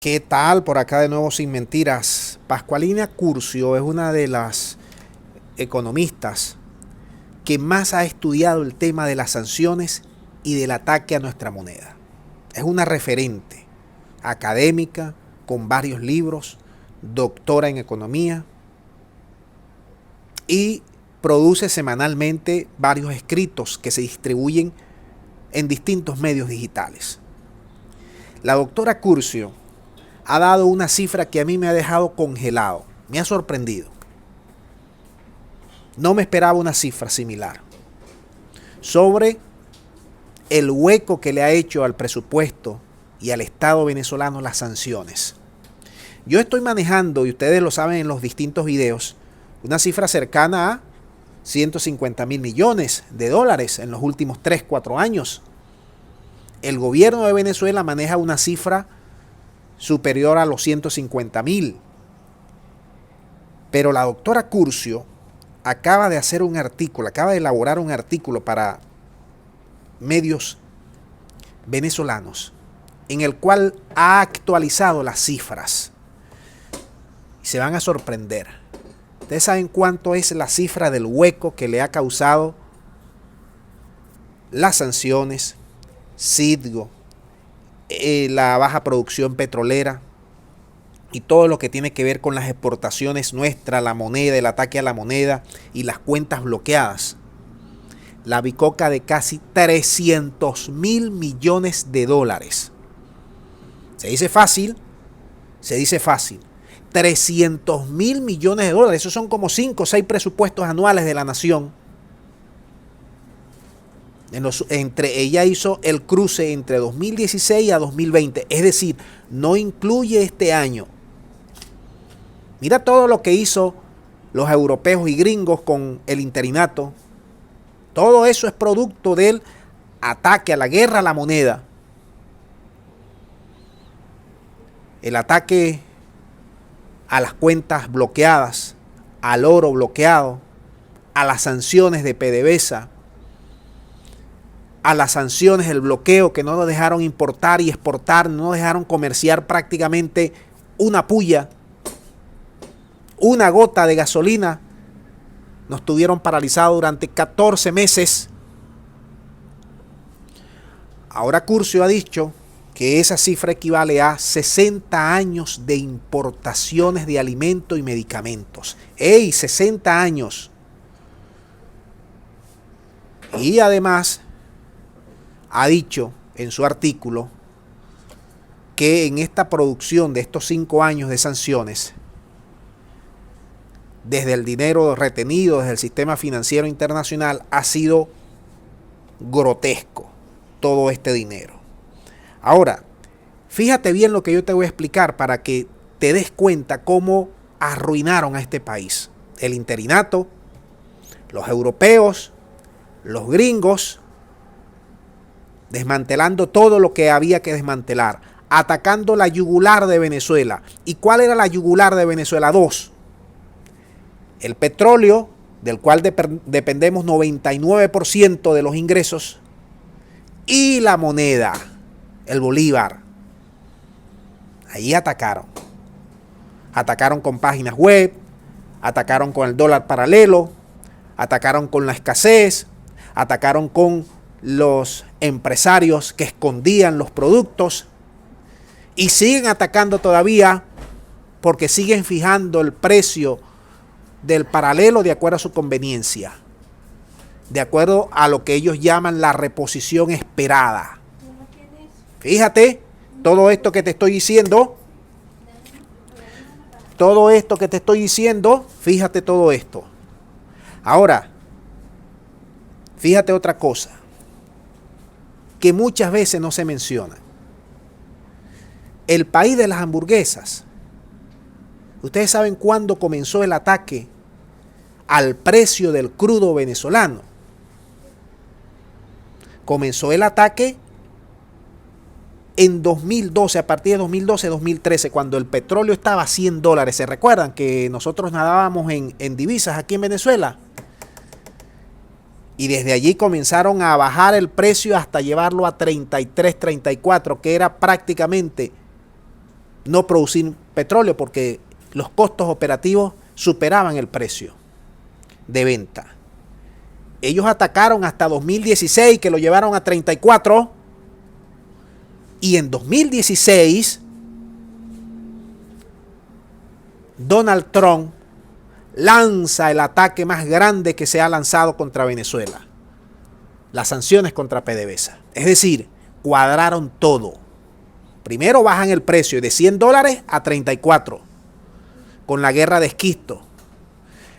¿Qué tal? Por acá de nuevo sin mentiras. Pascualina Curcio es una de las economistas que más ha estudiado el tema de las sanciones y del ataque a nuestra moneda. Es una referente académica con varios libros, doctora en economía y produce semanalmente varios escritos que se distribuyen en distintos medios digitales. La doctora Curcio ha dado una cifra que a mí me ha dejado congelado, me ha sorprendido. No me esperaba una cifra similar sobre el hueco que le ha hecho al presupuesto y al Estado venezolano las sanciones. Yo estoy manejando, y ustedes lo saben en los distintos videos, una cifra cercana a 150.000 millones de dólares en los últimos 3-4 años. El gobierno de Venezuela maneja una cifra superior a los 150.000. Pero la doctora Curcio acaba de hacer un artículo, acaba de elaborar un artículo para medios venezolanos en el cual ha actualizado las cifras. Y se van a sorprender. Ustedes saben cuánto es la cifra del hueco que le ha causado las sanciones, Citgo, la baja producción petrolera y todo lo que tiene que ver con las exportaciones nuestras, la moneda, el ataque a la moneda y las cuentas bloqueadas. La bicoca de casi 300.000 millones de dólares. Se dice fácil. 300.000 millones de dólares. Esos son como 5 o 6 presupuestos anuales de la nación. Entre ella hizo el cruce entre 2016 a 2020, es decir, no incluye este año. Mira todo lo que hizo los europeos y gringos con el interinato. Todo eso es producto del ataque a la guerra a la moneda. El ataque a las cuentas bloqueadas, al oro bloqueado, a las sanciones de PDVSA, a las sanciones, el bloqueo que no nos dejaron importar y exportar, no nos dejaron comerciar prácticamente una puya, una gota de gasolina. Nos tuvieron paralizados durante 14 meses. Ahora Curcio ha dicho que esa cifra equivale a 60 años de importaciones de alimentos y medicamentos. ¡Ey! 60 años. Y además ha dicho en su artículo que en esta producción de estos 5 años de sanciones, desde el dinero retenido, desde el sistema financiero internacional, ha sido grotesco todo este dinero. Ahora, fíjate bien lo que yo te voy a explicar para que te des cuenta cómo arruinaron a este país. El interinato, los europeos, los gringos, desmantelando todo lo que había que desmantelar, atacando la yugular de Venezuela. ¿Y cuál era la yugular de Venezuela? 2. El petróleo, del cual dependemos 99% de los ingresos, y la moneda, el bolívar. Ahí atacaron. Atacaron con páginas web, atacaron con el dólar paralelo, atacaron con la escasez, atacaron con los empresarios que escondían los productos y siguen atacando todavía porque siguen fijando el precio del paralelo de acuerdo a su conveniencia, de acuerdo a lo que ellos llaman la reposición esperada. Fíjate, todo esto que te estoy diciendo, fíjate todo esto. Ahora, fíjate otra cosa que muchas veces no se menciona. El país de las hamburguesas. Ustedes saben cuándo comenzó el ataque al precio del crudo venezolano. Comenzó el ataque en 2012, a partir de 2012-2013, cuando el petróleo estaba a $100. ¿Se recuerdan que nosotros nadábamos en divisas aquí en Venezuela? Y desde allí comenzaron a bajar el precio hasta llevarlo a 33, 34, que era prácticamente no producir petróleo porque los costos operativos superaban el precio de venta. Ellos atacaron hasta 2016, que lo llevaron a 34, y en 2016 Donald Trump lanza el ataque más grande que se ha lanzado contra Venezuela: las sanciones contra PDVSA. Es decir, cuadraron todo. Primero bajan el precio de $100 a 34 con la guerra de esquisto.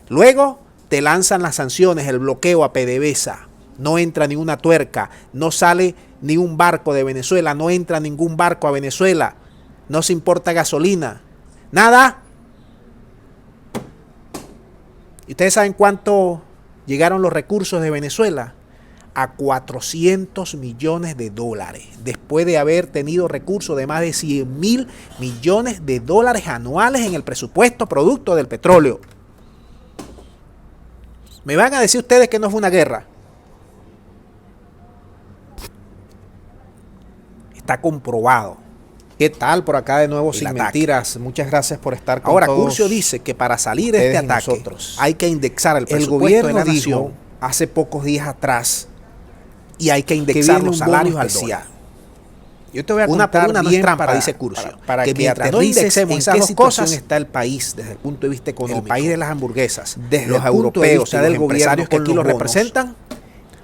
Luego te lanzan las sanciones, el bloqueo a PDVSA. No entra ni una tuerca, no sale ni un barco de Venezuela, no entra ningún barco a Venezuela, no se importa gasolina, nada. ¿Y ustedes saben cuánto llegaron los recursos de Venezuela? A $400 millones, después de haber tenido recursos de más de 100.000 millones de dólares anuales en el presupuesto producto del petróleo. Me van a decir ustedes que no fue una guerra. Está comprobado. ¿Qué tal? Por acá de nuevo sin mentiras. Muchas gracias por estar con nosotros. Ahora, Curcio dice que para salir de este ataque hay que indexar el presupuesto de la nación hace pocos días atrás, y hay que indexar los salarios al dólar. Yo te voy a contar una bien trampa, dice Curcio, para que mientras no indexemos esas dos cosas está el país desde el punto de vista económico, el país de las hamburguesas, desde los europeos y los empresarios que aquí lo representan,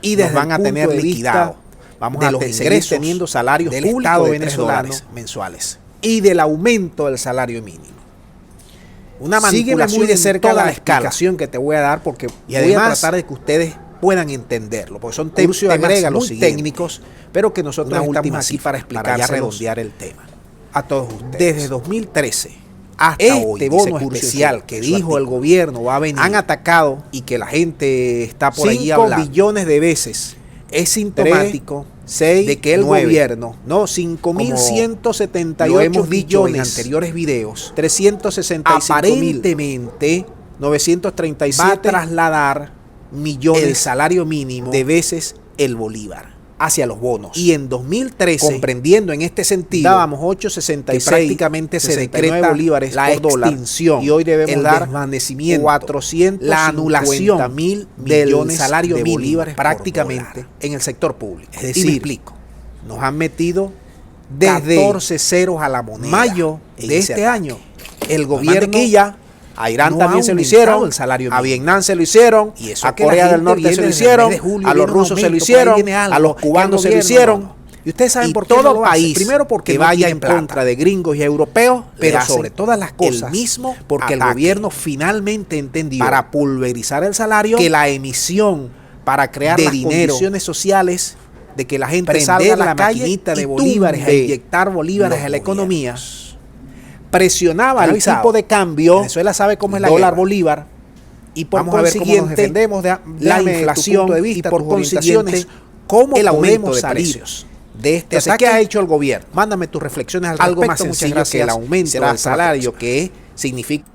y desde van a tener liquidado. Vamos a seguir teniendo salarios del Estado venezolano mensuales y del aumento del salario mínimo. Una manipulación muy de cerca la explicación que te voy a dar, porque voy a tratar de que ustedes puedan entenderlo, porque son temas muy técnicos, pero que nosotros estamos aquí para explicar y redondear el tema a todos ustedes. Desde 2013 hasta hoy, este bono especial que dijo el gobierno va a venir, han atacado, y que la gente está por ahí hablando 5 billones de veces. Es sintomático 6, de que el gobierno, 5.178 billones en anteriores videos, 365 aparentemente 937 va a trasladar millones el salario mínimo de veces el bolívar hacia los bonos. Y en 2013, comprendiendo en este sentido, dábamos 8.66, prácticamente se decreta bolívares la por extinción, y hoy debemos dar desvanecimiento, 400, la anulación del salario mínimo bolívares prácticamente en el sector público. Es decir, y me explico, nos han metido desde 14 ceros a la moneda. Mayo de este año, el gobierno a Irán también se lo hicieron, a Vietnam se lo hicieron, a Corea del Norte se lo hicieron, a los rusos se lo hicieron, a los cubanos se lo hicieron. Y ustedes saben por qué todo país, primero porque vaya en contra de gringos y europeos, pero sobre todas las cosas, el mismo porque el gobierno finalmente entendió, para pulverizar el salario, que la emisión para crear las condiciones sociales de que la gente salga a la maquinita de bolívares, a inyectar bolívares a la economía, presionaba el tipo de cambio. Venezuela sabe cómo es la dólar bolívar, y por consiguiente defendemos de la inflación de vista, y por consiguiente cómo el aumento de precios de este ataque. ¿Qué ha hecho el gobierno? Mándame tus reflexiones al respecto. Algo más sencillo que el aumento del salario, que significa